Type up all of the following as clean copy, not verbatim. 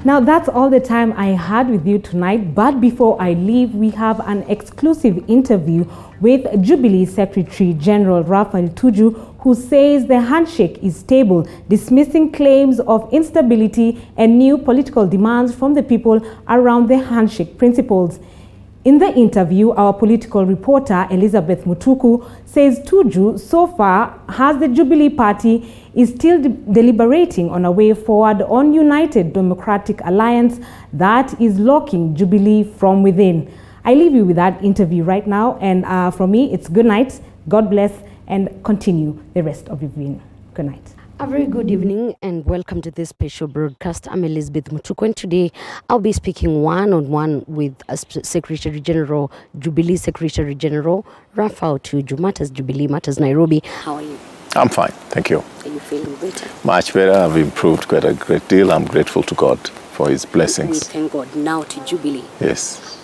Now that's all the time I had with you tonight, but before I leave, we have an exclusive interview with Jubilee Secretary General Raphael Tuju, who says the handshake is stable, dismissing claims of instability and new political demands from the people around the handshake principles. In the interview, our political reporter Elizabeth Mutuku says Tuju so far has the Jubilee Party is still deliberating on a way forward on United Democratic Alliance that is locking Jubilee from within. I leave you with that interview right now, and from me, it's good night, God bless, and continue the rest of your viewing. Good night. A very good evening and welcome to this special broadcast. I'm Elizabeth Mutuku, and today I'll be speaking one-on-one with Secretary General, Jubilee Secretary General Raphael Tuju, Matters Jubilee, Matters Nairobi. How are you? I'm fine, thank you. Are you feeling better? Much better. I've improved quite a great deal. I'm grateful to God for his blessings. We thank God. Now to Jubilee. Yes.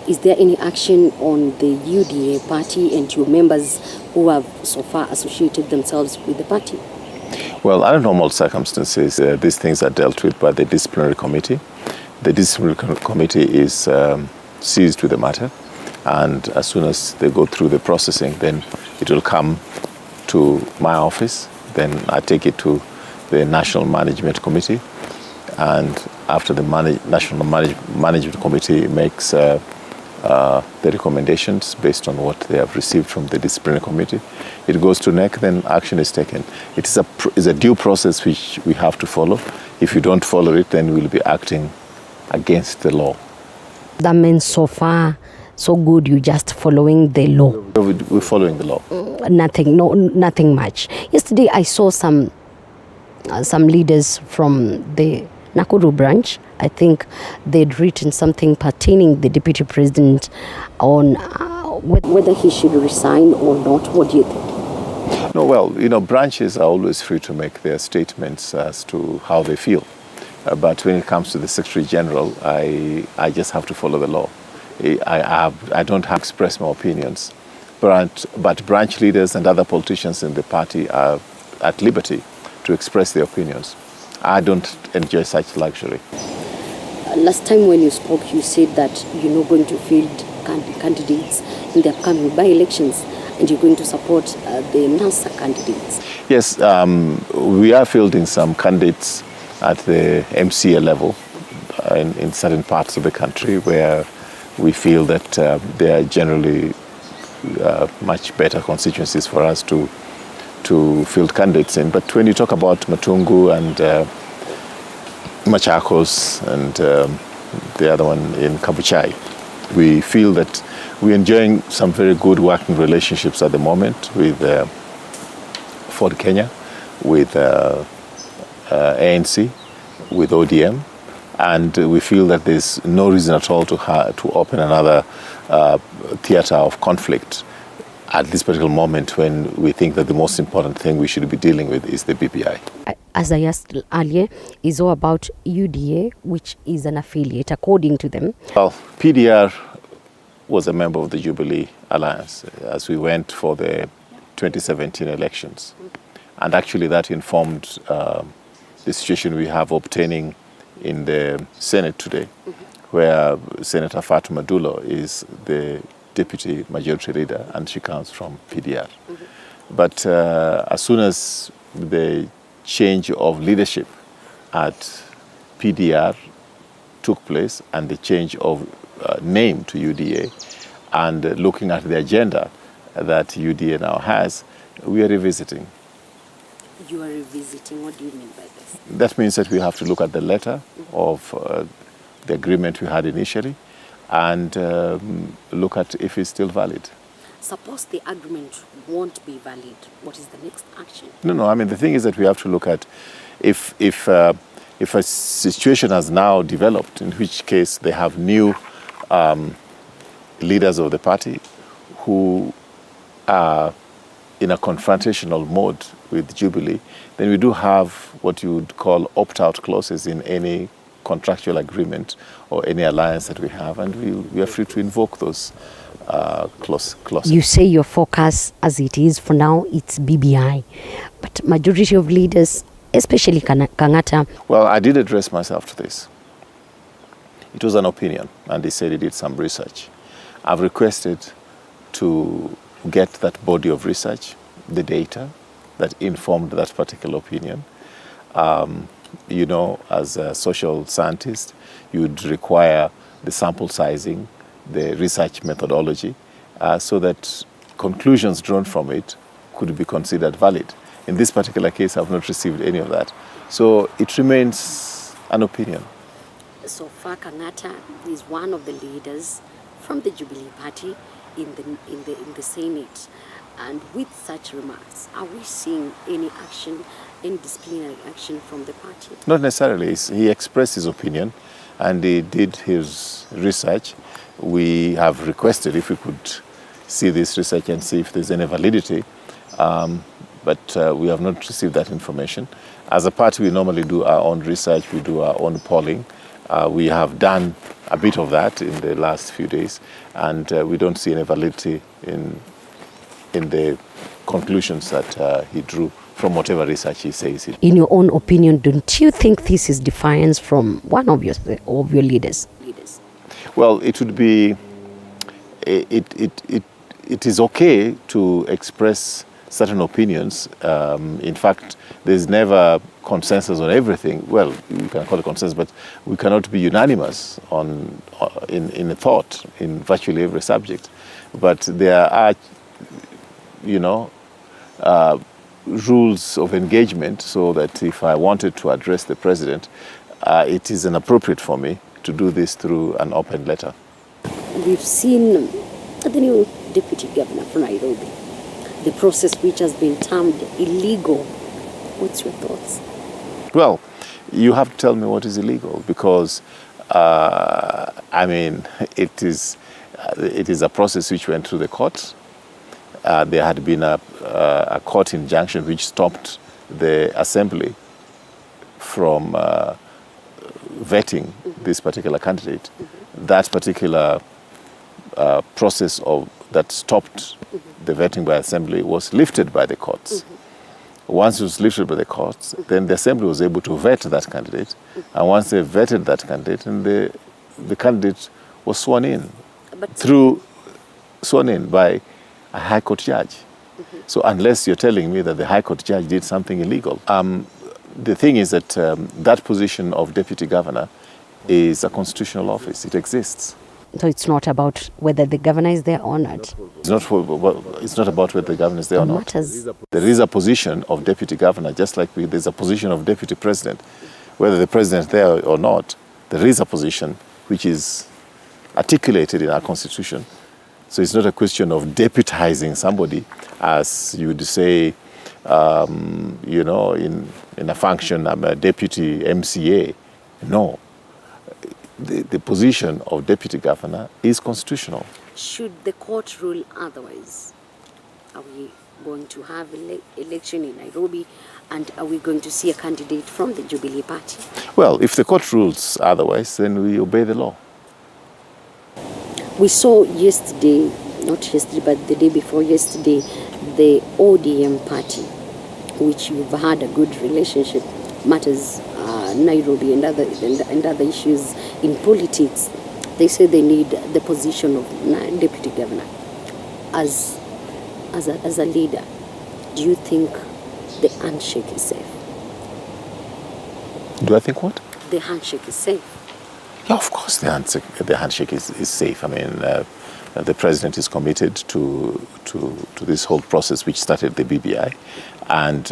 Is there any action on the UDA party and your members who have so far associated themselves with the party? Well, under normal circumstances, these things are dealt with by the disciplinary committee. The disciplinary committee is seized with the matter, and as soon as they go through the processing, then it will come to my office. Then I take it to the National Management Committee, and after the National Management Committee makes the recommendations based on what they have received from the disciplinary committee, it goes to NEC, then action is taken. It is a due process which we have to follow. If you don't follow it, then we'll be acting against the law. That means so far, so good, you're just following the law. We're following the law. Nothing much. Yesterday I saw some leaders from the Nakuru branch. I think they'd written something pertaining the deputy president on whether he should resign or not. What do you think? No, well, branches are always free to make their statements as to how they feel. But when it comes to the Secretary General, I just have to follow the law. I don't have to express my opinions. But branch leaders and other politicians in the party are at liberty to express their opinions. I don't enjoy such luxury. Last time when you spoke, you said that you're not going to field candidates in the upcoming by-elections, and you're going to support the NASA candidates. Yes, we are fielding some candidates at the MCA level in certain parts of the country where we feel that they are generally much better constituencies for us to field candidates in. But when you talk about Matungu and Machakos and the other one in Kabuchai, we feel that we're enjoying some very good working relationships at the moment with Ford Kenya, with ANC, with ODM, and we feel that there's no reason at all to open another theater of conflict at this particular moment, when we think that the most important thing we should be dealing with is the BPI. As I asked earlier, is all about UDA, which is an affiliate, according to them. Well, PDR was a member of the Jubilee Alliance as we went for the 2017 elections. And actually that informed the situation we have obtaining in the Senate today, where Senator Fatuma Dulo is the deputy majority leader, and she comes from PDR. But as soon as the change of leadership at PDR took place and the change of name to UDA, and looking at the agenda that UDA now has, we are revisiting. You are revisiting? What do you mean by this? That means that we have to look at the letter of the agreement we had initially, and look at if it's still valid. Suppose the agreement won't be valid, what is the next action? No, I mean, the thing is that we have to look at if a situation has now developed, in which case they have new leaders of the party who are in a confrontational mode with Jubilee, then we do have what you would call opt-out clauses in any contractual agreement or any alliance that we have, and we are free to invoke those clauses. You say your focus as it is for now, it's BBI, but majority of leaders, especially Kangata. Well, I did address myself to this. It was an opinion, and they said he did some research. I've requested to get that body of research, the data that informed that particular opinion. You know, as a social scientist, you'd require the sample sizing, the research methodology, so that conclusions drawn from it could be considered valid. In this particular case, I've not received any of that. So it remains an opinion. So far, Kangata is one of the leaders from the Jubilee Party in the Senate. And with such remarks, are we seeing any action, any disciplinary action from the party? Not necessarily. He expressed his opinion and he did his research. We have requested if we could see this research and see if there's any validity, but we have not received that information. As a party, we normally do our own research, we do our own polling. We have done a bit of that in the last few days, and we don't see any validity in the conclusions that he drew from whatever research he says. In your own opinion, don't you think this is defiance from one of your leaders? Well, it would be, it is okay to express certain opinions. In fact, there's never consensus on everything. Well, you can call it consensus, but we cannot be unanimous in a thought in virtually every subject. But there are, you know, rules of engagement, so that if I wanted to address the president, it is inappropriate for me to do this through an open letter. We've seen the new deputy governor from Nairobi, the process which has been termed illegal. What's your thoughts? Well, you have to tell me what is illegal, because I mean, it is a process which went through the courts. There had been a court injunction which stopped the assembly from vetting this particular candidate. That particular process that stopped the vetting by assembly was lifted by the courts. Once it was lifted by the courts, then the assembly was able to vet that candidate. And once they vetted that candidate, and the candidate was sworn in by a High Court judge. So unless you're telling me that the High Court judge did something illegal. The thing is that that position of deputy governor is a constitutional office. It exists. So it's not about whether the governor is there or not? It's not about whether the governor is there or not. There is a position of deputy governor, just like there's a position of deputy president. Whether the president is there or not, there is a position which is articulated in our constitution. So it's not a question of deputizing somebody, as you would say, you know, in a function, I'm a deputy MCA. No. The position of deputy governor is constitutional. Should the court rule otherwise, are we going to have election in Nairobi, and are we going to see a candidate from the Jubilee Party? Well, if the court rules otherwise, then we obey the law. We saw yesterday, not yesterday, but the day before yesterday, the ODM party, which you've had a good relationship, matters Nairobi and other issues in politics. They say they need the position of deputy governor. As a leader, do you think the handshake is safe? Do I think what? The handshake is safe. Yeah, of course the handshake is safe. I mean, the president is committed to this whole process which started the BBI. And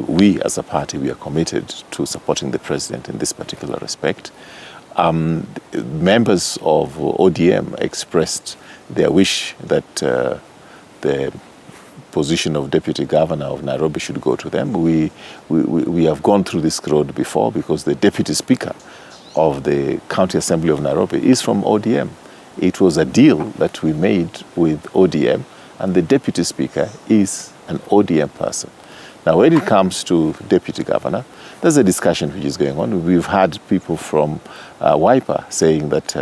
we as a party, we are committed to supporting the president in this particular respect. Members of ODM expressed their wish that the position of deputy governor of Nairobi should go to them. We have gone through this road before, because the deputy speaker of the County Assembly of Nairobi is from ODM. It was a deal that we made with ODM, and the deputy speaker is an ODM person. Now, when it comes to deputy governor, there's a discussion which is going on. We've had people from Wiper saying that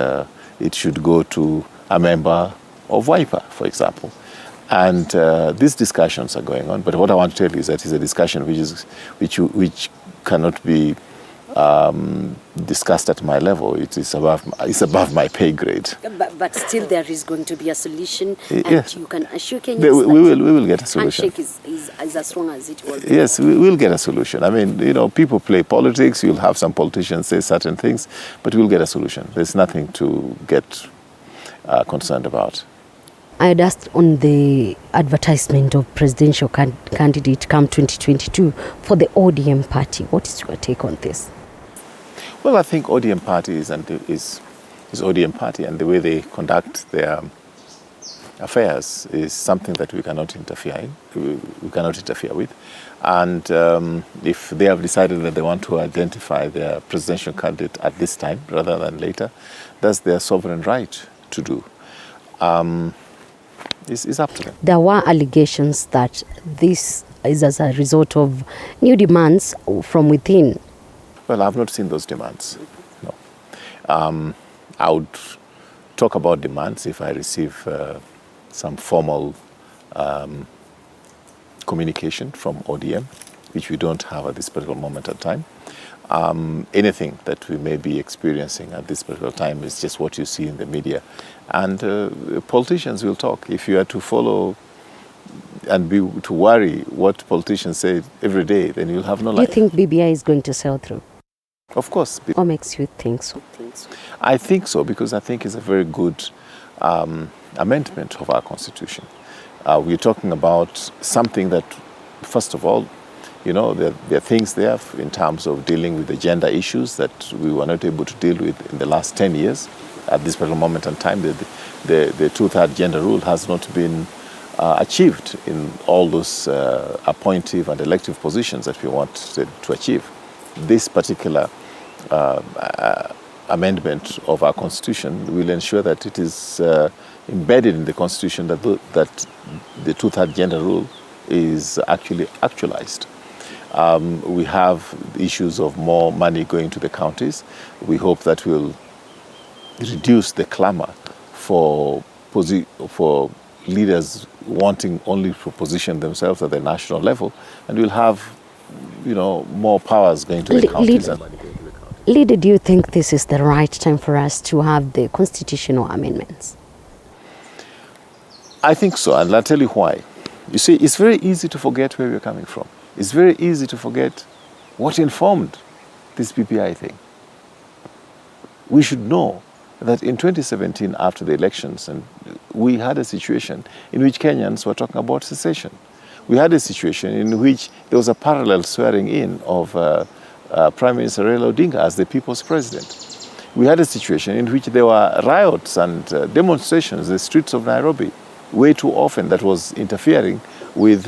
it should go to a member of Wiper, for example. And these discussions are going on. But what I want to tell you is that it's a discussion which cannot be discussed at my level. It's above my pay grade. But still there is going to be a solution, and yes. you can assure Kenyans we will get a solution. handshake is as strong as it was. Yes, we will get a solution. I mean, people play politics. You'll have some politicians say certain things, but we'll get a solution. There's nothing to get concerned about. I had asked on the advertisement of presidential candidate come 2022 for the ODM party. What is your take on this? Well, I think ODM party is ODM party, and the way they conduct their affairs is something that we cannot interfere in. We cannot interfere with. And if they have decided that they want to identify their presidential candidate at this time rather than later, that's their sovereign right to do. It's up to them. There were allegations that this is as a result of new demands from within. Well, I've not seen those demands, no. I would talk about demands if I receive some formal communication from ODM, which we don't have at this particular moment in time. Anything that we may be experiencing at this particular time is just what you see in the media. And politicians will talk. If you are to follow and to worry what politicians say every day, then you'll have no life. Do you think BBI is going to sell through? Of course. What makes you think so? I think so because I think it's a very good amendment of our constitution. We're talking about something that, first of all, there are things there in terms of dealing with the gender issues that we were not able to deal with in the last 10 years. At this particular moment in time, the two-third gender rule has not been achieved in all those appointive and elective positions that we wanted to achieve. This particular amendment of our constitution will ensure that it is embedded in the constitution that the two-third gender rule is actually actualized. We have issues of more money going to the counties. We hope that will reduce the clamor for leaders wanting only to position themselves at the national level, and we'll have more powers going to the counties. Leader, do you think this is the right time for us to have the constitutional amendments? I think so, and I'll tell you why. You see, it's very easy to forget where we're coming from. It's very easy to forget what informed this BPI thing. We should know that in 2017, after the elections, and we had a situation in which Kenyans were talking about secession. We had a situation in which there was a parallel swearing in of Prime Minister Raila Odinga as the people's president. We had a situation in which there were riots and demonstrations in the streets of Nairobi way too often that was interfering with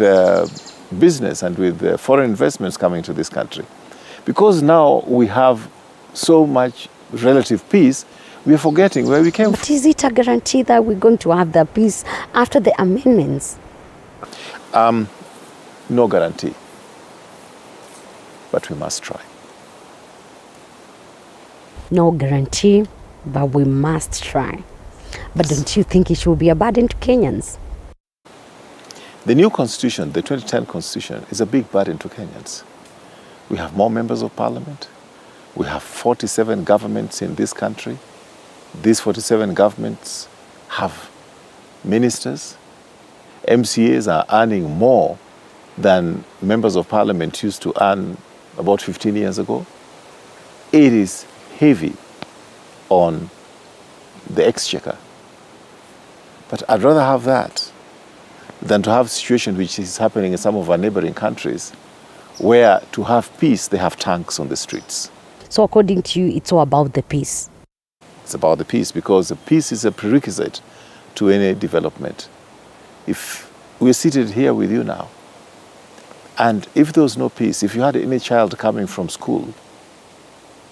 business and with foreign investments coming to this country. Because now we have so much relative peace, we are forgetting where we came from. But is it a guarantee that we're going to have the peace after the amendments? No guarantee. But we must try. No guarantee, but we must try. But don't you think it should be a burden to Kenyans? The new constitution, the 2010 constitution, is a big burden to Kenyans. We have more members of parliament. We have 47 governments in this country. These 47 governments have ministers. MCAs are earning more than members of parliament used to earn about 15 years ago. It is heavy on the exchequer. But I'd rather have that than to have a situation which is happening in some of our neighboring countries where to have peace, they have tanks on the streets. So according to you, it's all about the peace? It's about the peace because the peace is a prerequisite to any development. If we're seated here with you now, and if there was no peace, if you had any child coming from school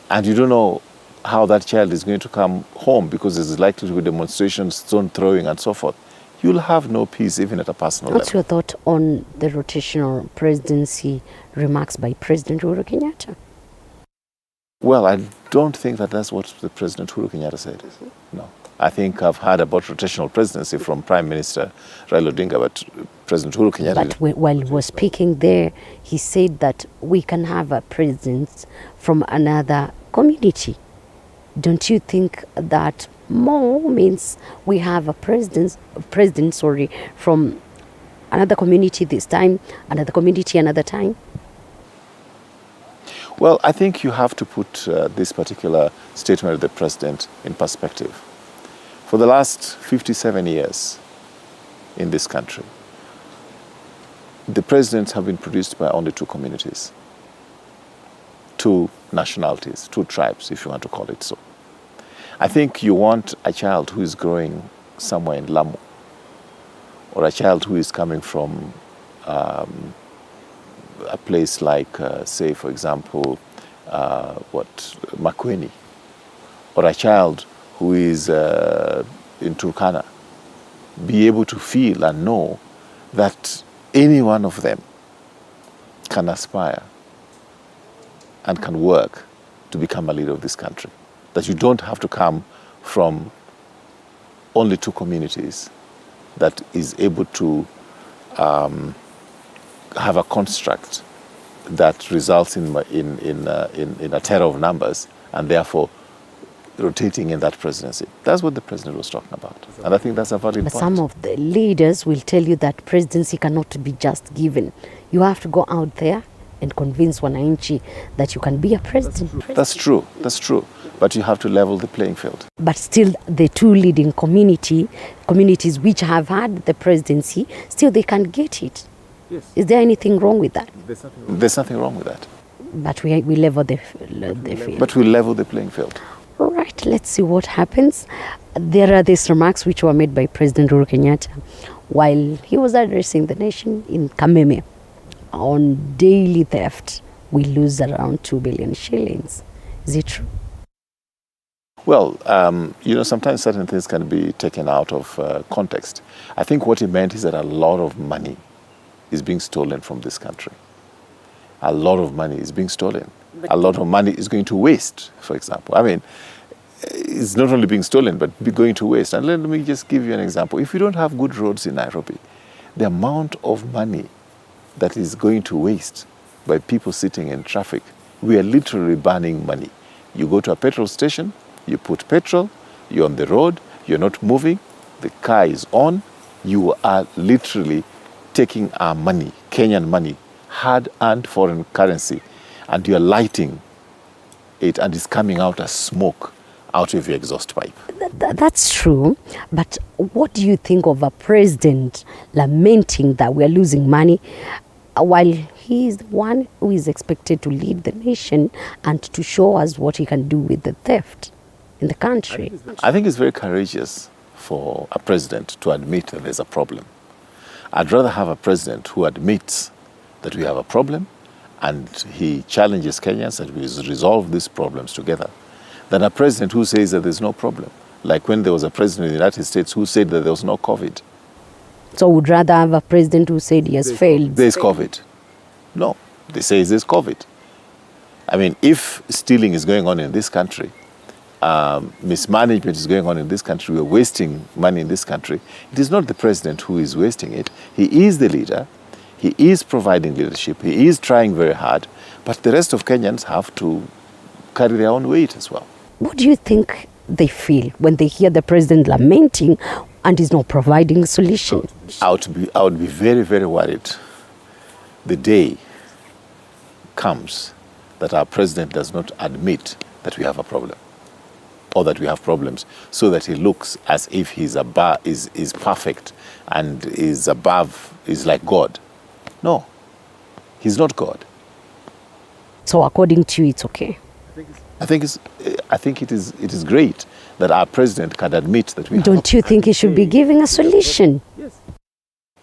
and you don't know how that child is going to come home because there's likely to be demonstrations, stone throwing and so forth, you'll have no peace even at a personal level. What's your thought on the rotational presidency remarks by President Uhuru Kenyatta? Well, I don't think that that's what the President Uhuru Kenyatta said. No. I think I've heard about rotational presidency from Prime Minister Raila Odinga, but President Uhuru Kenyatta... But while he was speaking there, he said that we can have a president from another community. Don't you think that more means we have a president from another community this time, another community another time? Well, I think you have to put this particular statement of the president in perspective. For the last 57 years in this country, the presidents have been produced by only two communities, two nationalities, two tribes, if you want to call it so. I think you want a child who is growing somewhere in Lamu, or a child who is coming from a place like, say, for example, Makueni, or a child who is in Turkana, be able to feel and know that any one of them can aspire and can work to become a leader of this country. That you don't have to come from only two communities that is able to have a construct that results in a terror of numbers and therefore rotating in that presidency. That's what the president was talking about. And I think that's a valid point. But some of the leaders will tell you that presidency cannot be just given. You have to go out there and convince wananchi that you can be a president. That's true. That's true. But you have to level the playing field. But still, the two leading communities which have had the presidency, still they can get it. Yes. Is there anything wrong with that? There's nothing wrong with that. But we level the field. But we level the playing field. All right, let's see what happens. There are these remarks which were made by President Uhuru Kenyatta while he was addressing the nation in Kameme. On daily theft, we lose around 2 billion shillings. Is it true? Well, sometimes certain things can be taken out of context. I think what he meant is that a lot of money is being stolen from this country. A lot of money is being stolen. A lot of money is going to waste, for example. I mean, it's not only being stolen, but going to waste. And let me just give you an example. If you don't have good roads in Nairobi, the amount of money that is going to waste by people sitting in traffic, we are literally burning money. You go to a petrol station, you put petrol, you're on the road, you're not moving, the car is on, you are literally taking our money, Kenyan money, hard-earned foreign currency, and you're lighting it and it's coming out as smoke out of your exhaust pipe. That's true, but what do you think of a president lamenting that we're losing money while he is the one who is expected to lead the nation and to show us what he can do with the theft in the country? I think it's very courageous for a president to admit that there's a problem. I'd rather have a president who admits that we have a problem and he challenges Kenyans that we resolve these problems together than a president who says that there's no problem. Like when there was a president in the United States who said that there was no COVID. So would rather have a president who said he has failed? There's COVID. No, they say there's COVID. I mean, if stealing is going on in this country, mismanagement is going on in this country, we're wasting money in this country, it is not the president who is wasting it. He is the leader. He is providing leadership. He is trying very hard. But the rest of Kenyans have to carry their own weight as well. What do you think they feel when they hear the president lamenting and is not providing a solution? I would be very, very worried the day comes that our president does not admit that we have a problem or that we have problems, so that he looks as if he's is perfect and is like God. No, he's not God. So according to you, it's okay? I think it is great that our president can admit that we Don't you think he should be giving a solution? Yes.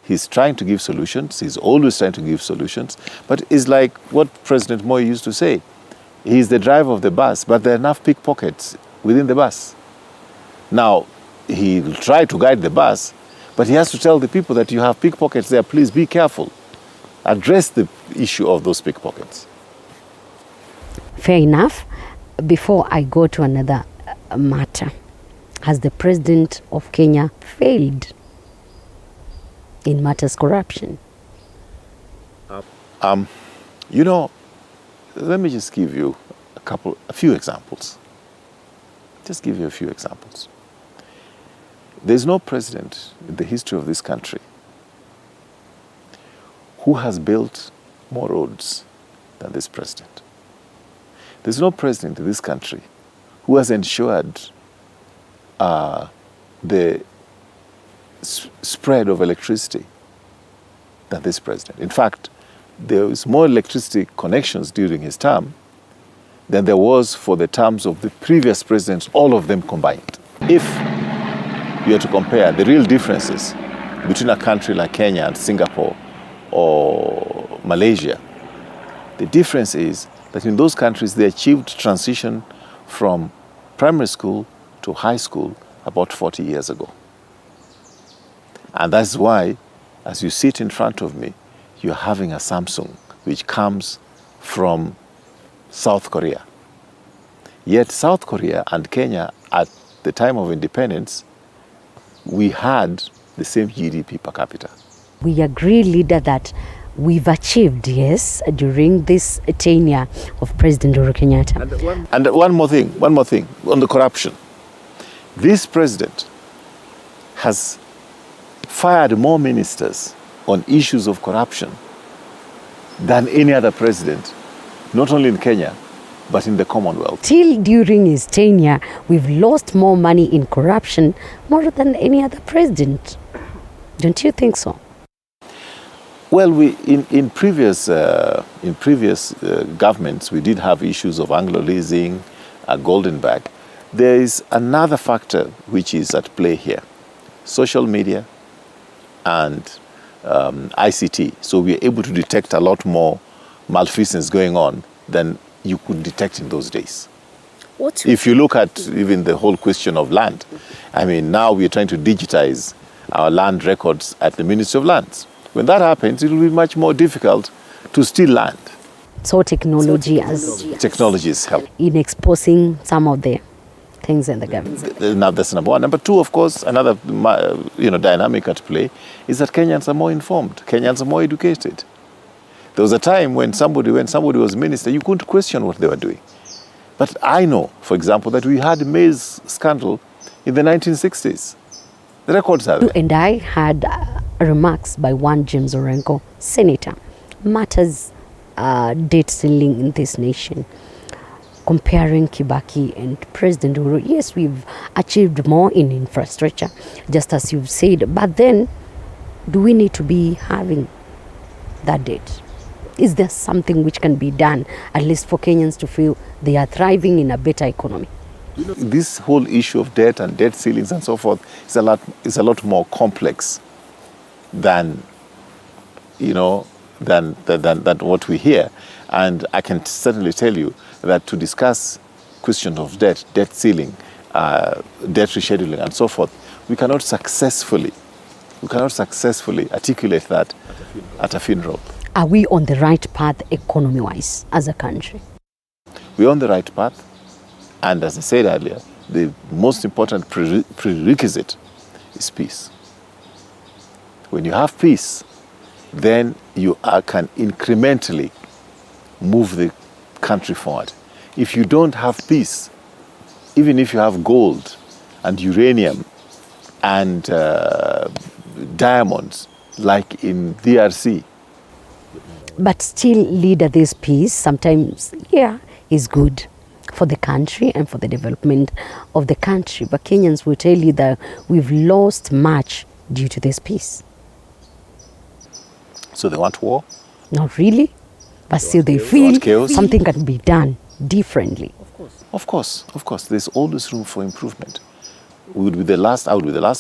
He's trying to give solutions. He's always trying to give solutions. But it's like what President Moi used to say. He's the driver of the bus, but there are enough pickpockets within the bus. Now, he'll try to guide the bus, but he has to tell the people that you have pickpockets there. Please be careful. Address the issue of those pickpockets. Fair enough. Before I go to another matter, has the president of Kenya failed in matters corruption? Let me just give you a a few examples. Just give you a few examples. There's no president in the history of this country who has built more roads than this president. There's no president in this country who has ensured the spread of electricity than this president. In fact, there was more electricity connections during his term than there was for the terms of the previous presidents, all of them combined. If you are to compare the real differences between a country like Kenya and Singapore or Malaysia, the difference is that in those countries they achieved transition from primary school to high school about 40 years ago. And that's why, as you sit in front of me, you're having a Samsung which comes from South Korea. Yet South Korea and Kenya, at the time of independence, we had the same GDP per capita. We agree, leader, that we've achieved, yes, during this tenure of President Uhuru Kenyatta. And one more thing on the corruption. This president has fired more ministers on issues of corruption than any other president, not only in Kenya, but in the Commonwealth. Till during his tenure, we've lost more money in corruption more than any other president. Don't you think so? Well, in previous governments, we did have issues of Anglo-leasing, golden bag. There is another factor which is at play here: social media and ICT. So we are able to detect a lot more malfeasance going on than you could detect in those days. If you look at even the whole question of land, I mean, now we are trying to digitize our land records at the Ministry of Lands. When that happens, it will be much more difficult to steal land. So technology has helped in exposing some of the things in the government. Now that's number one. Number two, of course, another dynamic at play is that Kenyans are more informed. Kenyans are more educated. There was a time when somebody was minister, you couldn't question what they were doing. But I know, for example, that we had a maize scandal in the 1960s. The records are there. And I had remarks by one James Orengo, senator, matters debt ceiling in this nation, comparing Kibaki and President Uhuru. Yes, we've achieved more in infrastructure, just as you've said, but then do we need to be having that debt? Is there something which can be done, at least for Kenyans to feel they are thriving in a better economy? This whole issue of debt and debt ceilings and so forth is a lot more complex than what we hear. And I can certainly tell you that to discuss questions of debt ceiling, debt rescheduling and so forth, we cannot successfully articulate that at a funeral. Are we on the right path economy-wise as a country? We're on the right path. And as I said earlier, the most important prerequisite is peace. When you have peace, then you can incrementally move the country forward. If you don't have peace, even if you have gold and uranium and diamonds, like in DRC. But still, leader, this peace sometimes, is good for the country and for the development of the country. But Kenyans will tell you that we've lost much due to this peace. So they want war? Not really, but still they feel something can be done differently. Of course. There's always room for improvement. I would be the last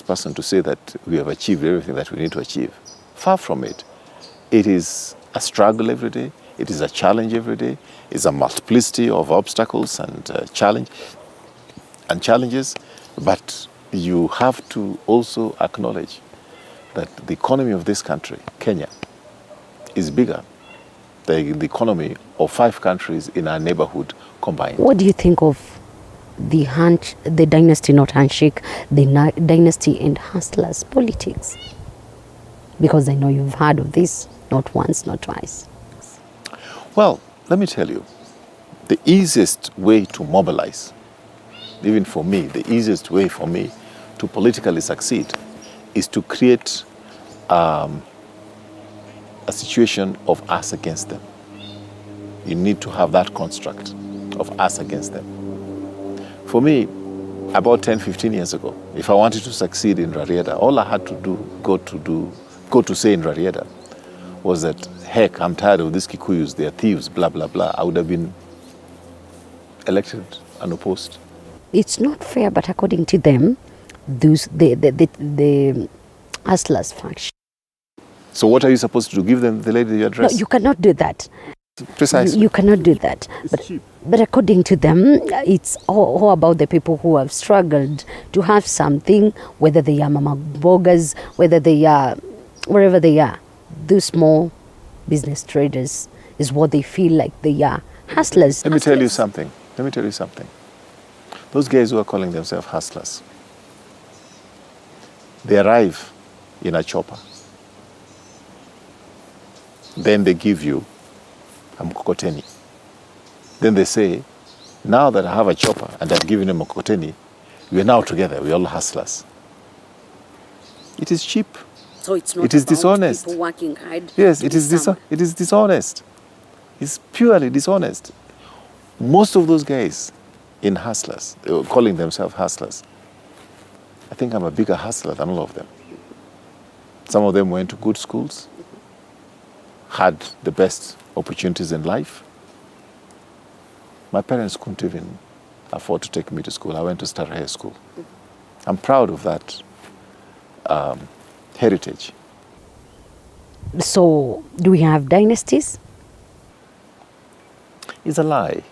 person to say that we have achieved everything that we need to achieve. Far from it. It is a struggle every day. It is a challenge every day. It's a multiplicity of obstacles and challenges. But you have to also acknowledge that the economy of this country, Kenya, is bigger than the economy of 5 countries in our neighborhood combined. What do you think of the dynasty, not handshake, the dynasty and hustlers politics? Because I know you've heard of this, not once, not twice. Well, let me tell you, the easiest way to mobilize, even for me, the easiest way for me to politically succeed is to create a situation of us against them. You need to have that construct of us against them. For me, about 10, 15 years ago, if I wanted to succeed in Rarieda, all I had to go to say in Rarieda was that, heck, I'm tired of these Kikuyus, they're thieves, blah, blah, blah. I would have been elected unopposed. It's not fair, but according to them, the hustlers faction. So what are you supposed to do? Give them the lady you address? No, you cannot do that. Precisely. You cannot do that. But according to them, it's all about the people who have struggled to have something, whether they are mama bogas, whether they are wherever they are. Those small business traders is what they feel like they are. Hustlers. Let me tell you something. Those guys who are calling themselves hustlers, they arrive in a chopper. Then they give you a mkokoteni. Then they say, now that I have a chopper and I've given him a mkokoteni, we are now together, we're all hustlers. It is cheap. So it's not it is about dishonest. People working hard. Yes, it is dishonest. It's purely dishonest. Most of those guys in hustlers, calling themselves hustlers, I think I'm a bigger hustler than all of them. Some of them went to good schools, had the best opportunities in life. My parents couldn't even afford to take me to school. I went to Starehe School. I'm proud of that heritage. So, do we have dynasties? It's a lie.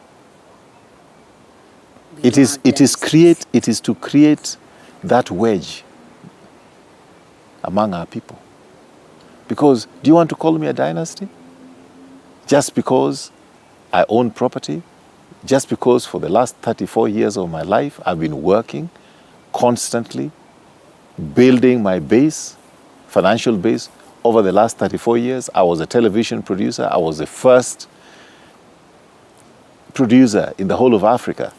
It is to create that wedge among our people. Because do you want to call me a dynasty? Just because I own property? Just because for the last 34 years of my life I've been working constantly, building my base, financial base over the last 34 years. I was a television producer. I was the first producer in the whole of Africa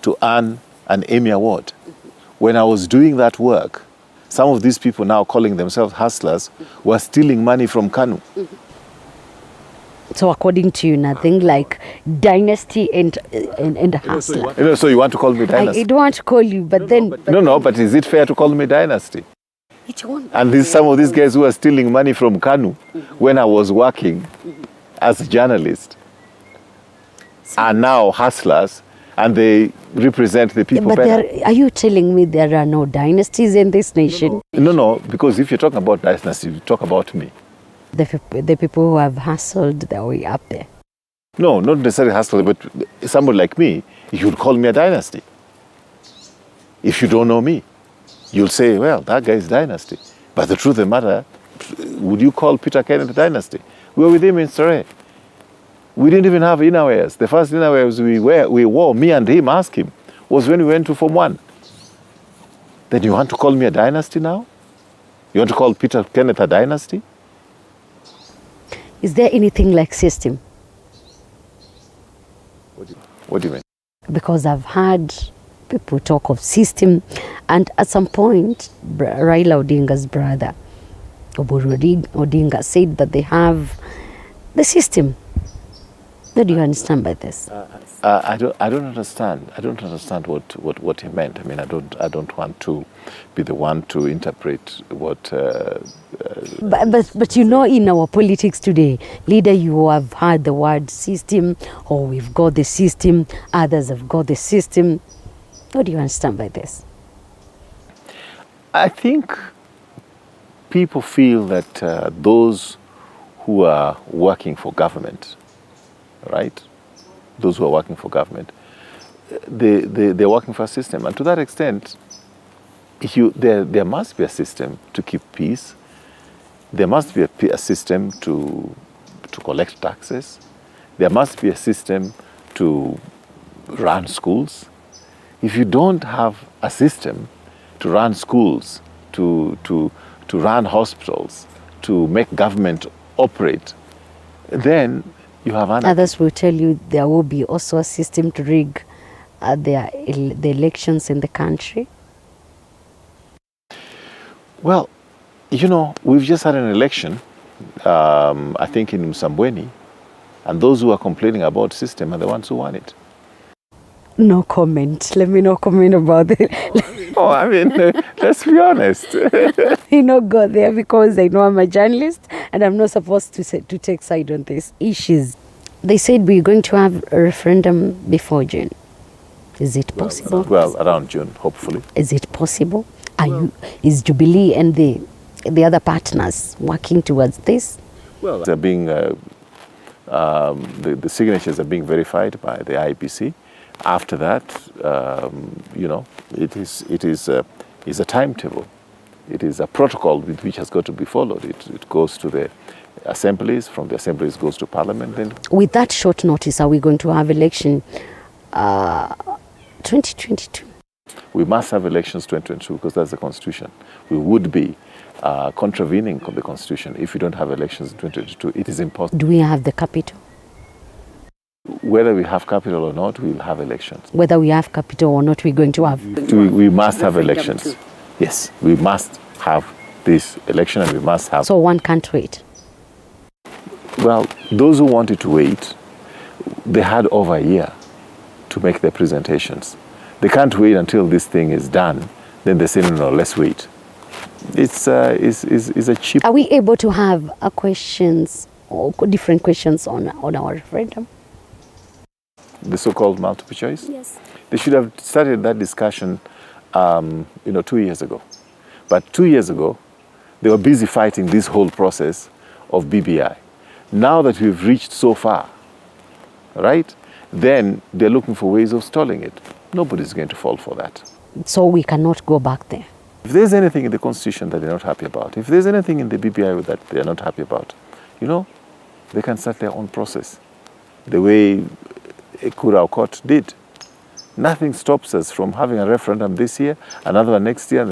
to earn an Emmy Award. When I was doing that work, some of these people now calling themselves hustlers were stealing money from Kanu. So according to you, nothing like dynasty and hustler. So you want to call me dynasty? I don't want to call you, but then... No, but is it fair to call me dynasty? It won't. And some of these guys who are stealing money from Kanu when I was working as a journalist are now hustlers, and they represent the people better. Are you telling me there are no dynasties in this nation? No, because if you're talking about dynasty, you talk about me. The people who have hustled their way up there. No, not necessarily hustled, but somebody like me, you would call me a dynasty. If you don't know me, you'll say, well, that guy is dynasty. But the truth of the matter, would you call Peter Kenneth dynasty? We were with him in Surrey. We didn't even have innerwears. The first innerwears we wore, me and him, ask him, was when we went to Form 1. Then you want to call me a dynasty now? You want to call Peter Kenneth a dynasty? Is there anything like system? What do you mean? Because I've heard people talk of system, and at some point, Raila Odinga's brother, Oburu Odinga, said that they have the system. What do you understand by this? I don't understand. I don't understand what he meant. I mean, I don't want to be the one to interpret what. But you know, in our politics today, leader, you have heard the word system, or we've got the system. Others have got the system. What do you understand by this? I think people feel that those who are working for government, right? Those who are working for government, they're working for a system. And to that extent, there must be a system to keep peace. There must be a system to collect taxes. There must be a system to run schools. If you don't have a system to run schools, to run hospitals, to make government operate, then you have anarchy. Others will tell you there will be also a system to rig the elections in the country. Well, you know, we've just had an election, I think in Msambweni, and those who are complaining about the system are the ones who won it. No comment. Let me not comment about it. Oh, I mean, let's be honest. You not go there because I know I'm a journalist and I'm not supposed to take side on these issues. They said we're going to have a referendum before June. Is it possible? Well, around June, hopefully. Is it possible? Is Jubilee and the other partners working towards this? Well, they're being, the signatures are being verified by the IEBC. After that, you know, it is a timetable. It is a protocol which has got to be followed. It goes to the assemblies, from the assemblies goes to parliament. Then, with that short notice, are we going to have election 2022? We must have elections 2022 because that's the constitution. We would be contravening the constitution if we don't have elections in 2022. It is impossible. Do we have the capital? Whether we have capital or not, we will have elections. Whether we have capital or not, we're going to have. We must have elections. Yes, we must have this election and we must have. So one can't wait. Well, those who wanted to wait, they had over a year to make their presentations. They can't wait until this thing is done. Then they say, no, let's wait. It's a cheap. Are we able to have questions or different questions on our referendum? The so-called multiple choice? Yes. They should have started that discussion, 2 years ago. But 2 years ago, they were busy fighting this whole process of BBI. Now that we've reached so far, right, then they're looking for ways of stalling it. Nobody's going to fall for that. So we cannot go back there. If there's anything in the Constitution that they're not happy about, if there's anything in the BBI that they're not happy about, you know, they can start their own process. The way Kurau Court did. Nothing stops us from having a referendum this year, another one next year, and the